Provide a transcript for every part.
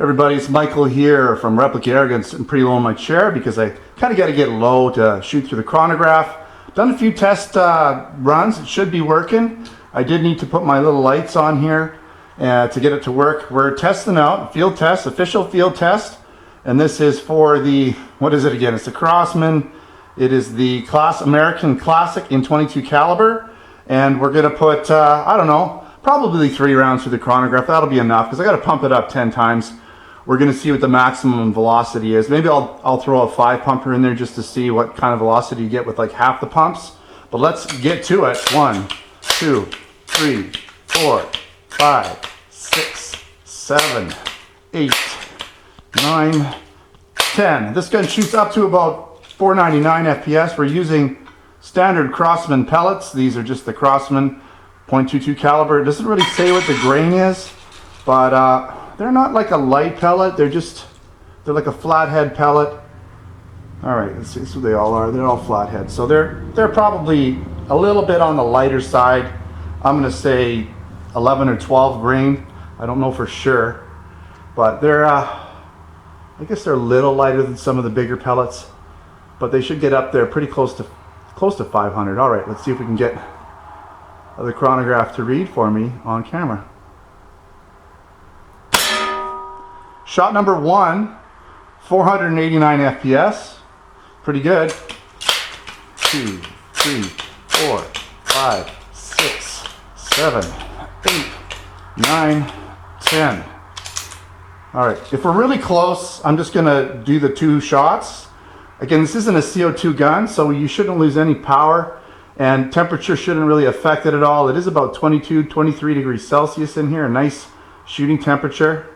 Everybody, it's Michael here from Replica Arrogance, sitting pretty low in my chair because I kind of got to get low to shoot through the chronograph. Done a few test runs. It should be working. I did need to put my little lights on here to get it to work. We're testing out, field test, official field test. And this is for the, what is it again? It's the Crosman. It is the American Classic in .22 caliber. And we're going to put, I don't know, probably 3 rounds through the chronograph. That'll be enough because I got to pump it up 10 times. We're going to see what the maximum velocity is. Maybe I'll throw a 5 pumper in there just to see what kind of velocity you get with like half the pumps. But let's get to it. 1, 2, 3, 4, 5, 6, 7, 8, 9, 10. This gun shoots up to about 499 FPS. We're using standard Crosman pellets. These are just the Crosman .22 caliber. It doesn't really say what the grain is, but they're not like a light pellet. They're like a flathead pellet. All right, let's see who they all are. They're all flathead, so they're probably a little bit on the lighter side. I'm gonna say 11 or 12 grain. I don't know for sure, but they're I guess they're a little lighter than some of the bigger pellets, but they should get up there pretty close to 500. All right, let's see if we can get the chronograph to read for me on camera. Shot number 1, 489 FPS. Pretty good. 2, 3, 4, 5, 6, 7, 8, 9, 10. All right, if we're really close, I'm just gonna do the 2 shots. Again, this isn't a CO2 gun, so you shouldn't lose any power, and temperature shouldn't really affect it at all. It is about 22, 23 degrees Celsius in here, a nice shooting temperature.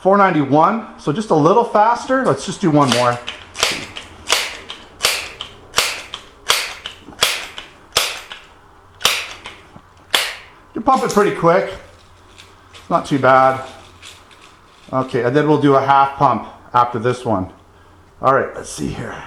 491, so just a little faster. Let's just do one more. You pump it pretty quick. It's not too bad. Okay, and then we'll do a half pump after this one. All right, let's see here.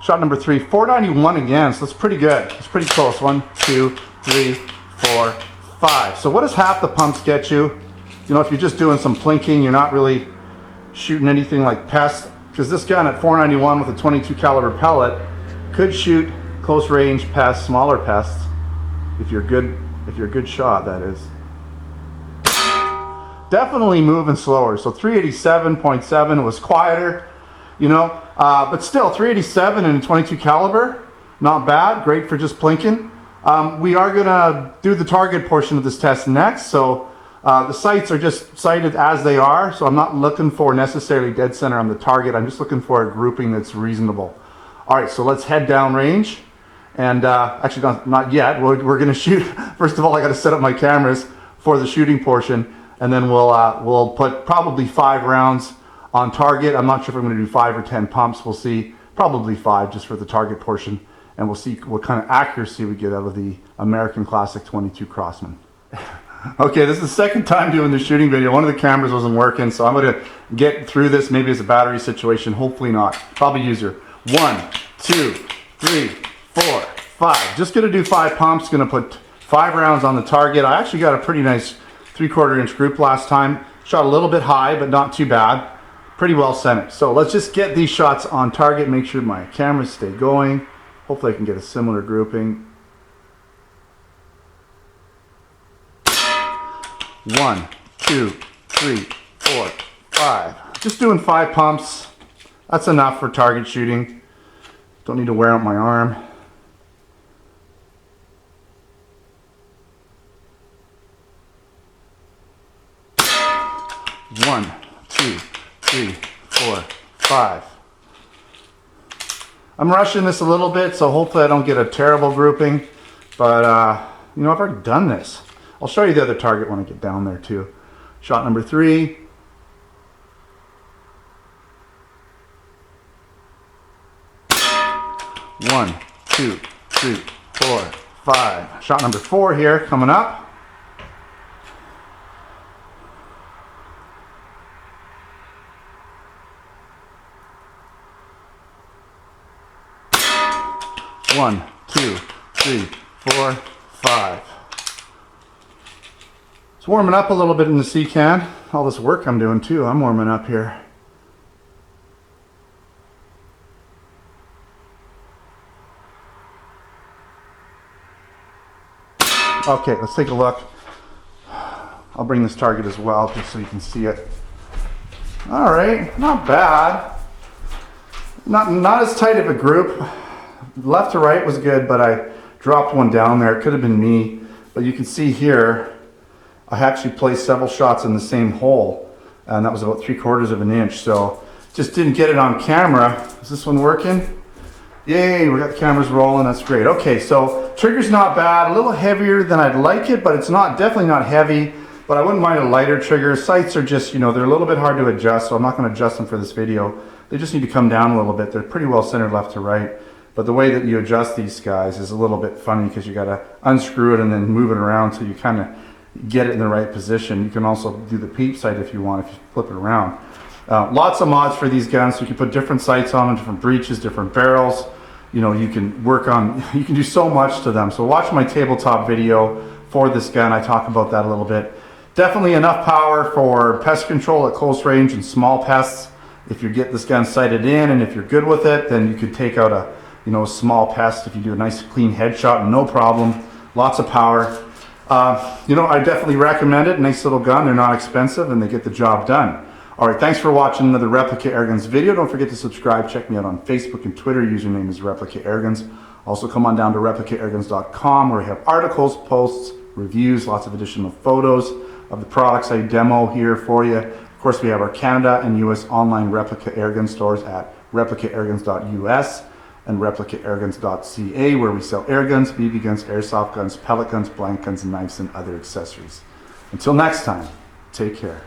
Shot number 3, 491 again, so that's pretty good. It's pretty close. 1, 2, 3, 4, 5. So what does half the pumps get you? You know, if you're just doing some plinking, you're not really shooting anything like pests, because this gun at 491 with a .22 caliber pellet could shoot close range pests, smaller pests, if you're a good shot, that is. Definitely moving slower. So 387.7 was quieter, you know, but still 387 and a .22 caliber, not bad. Great for just plinking. We are gonna do the target portion of this test next. So the sights are just sighted as they are. So I'm not looking for necessarily dead center on the target. I'm just looking for a grouping that's reasonable. All right, so let's head down range. And actually not yet. We're gonna shoot. First of all, I gotta set up my cameras for the shooting portion, and then we'll put probably 5 rounds on target. I'm not sure if I'm gonna do 5 or 10 pumps. We'll see. Probably 5 just for the target portion. And we'll see what kind of accuracy we get out of the American Classic .22 Crosman. Okay, this is the second time doing the shooting video. One of the cameras wasn't working, so I'm gonna get through this. Maybe it's a battery situation, hopefully not. Probably user. 1, 2, 3, 4, 5. Just gonna do 5 pumps, gonna put 5 rounds on the target. I actually got a pretty nice 3/4 inch group last time. Shot a little bit high, but not too bad. Pretty well centered. So let's just get these shots on target, make sure my cameras stay going. Hopefully I can get a similar grouping. 1, 2, 3, 4, 5. Just doing 5 pumps. That's enough for target shooting. Don't need to wear out my arm. One, 2, 3, 4, 5. I'm rushing this a little bit, so hopefully I don't get a terrible grouping. But, you know, I've already done this. I'll show you the other target when I get down there, too. Shot number 3. One, 2, 3, 4, 5. Shot number 4 here, coming up. One, two, 3, 4, 5. It's warming up a little bit in the sea can. All this work I'm doing too, I'm warming up here. Okay, let's take a look. I'll bring this target as well just so you can see it. All right, not bad. Not as tight of a group. Left to right was good, but I dropped one down there. It could have been me, but you can see here, I actually placed several shots in the same hole, and that was about 3/4 of an inch. So just didn't get it on camera. Is this one working? Yay, we got the cameras rolling, that's great. Okay, so trigger's not bad, a little heavier than I'd like it, but it's definitely not heavy, but I wouldn't mind a lighter trigger. Sights are just, they're a little bit hard to adjust, so I'm not gonna adjust them for this video. They just need to come down a little bit. They're pretty well centered left to right, but the way that you adjust these guys is a little bit funny because you gotta unscrew it and then move it around so you kind of get it in the right position. You can also do the peep sight if you want, if you flip it around. Lots of mods for these guns, so you can put different sights on them, different breeches, different barrels. You can work on, you can do so much to them. So watch my tabletop video for this gun. I talk about that a little bit. Definitely enough power for pest control at close range and small pests. If you get this gun sighted in and if you're good with it, then you could take out a small pest if you do a nice clean headshot, no problem. Lots of power. I definitely recommend it. Nice little gun. They're not expensive and they get the job done. All right, thanks for watching another Replica Airguns video. Don't forget to subscribe. Check me out on Facebook and Twitter. Username is Replica Airguns. Also come on down to replicairguns.com where we have articles, posts, reviews, lots of additional photos of the products I demo here for you. Of course, we have our Canada and US online Replica Airgun stores at replicairguns.us and replicairguns.ca where we sell air guns, BB guns, airsoft guns, pellet guns, blank guns, knives, and other accessories. Until next time, take care.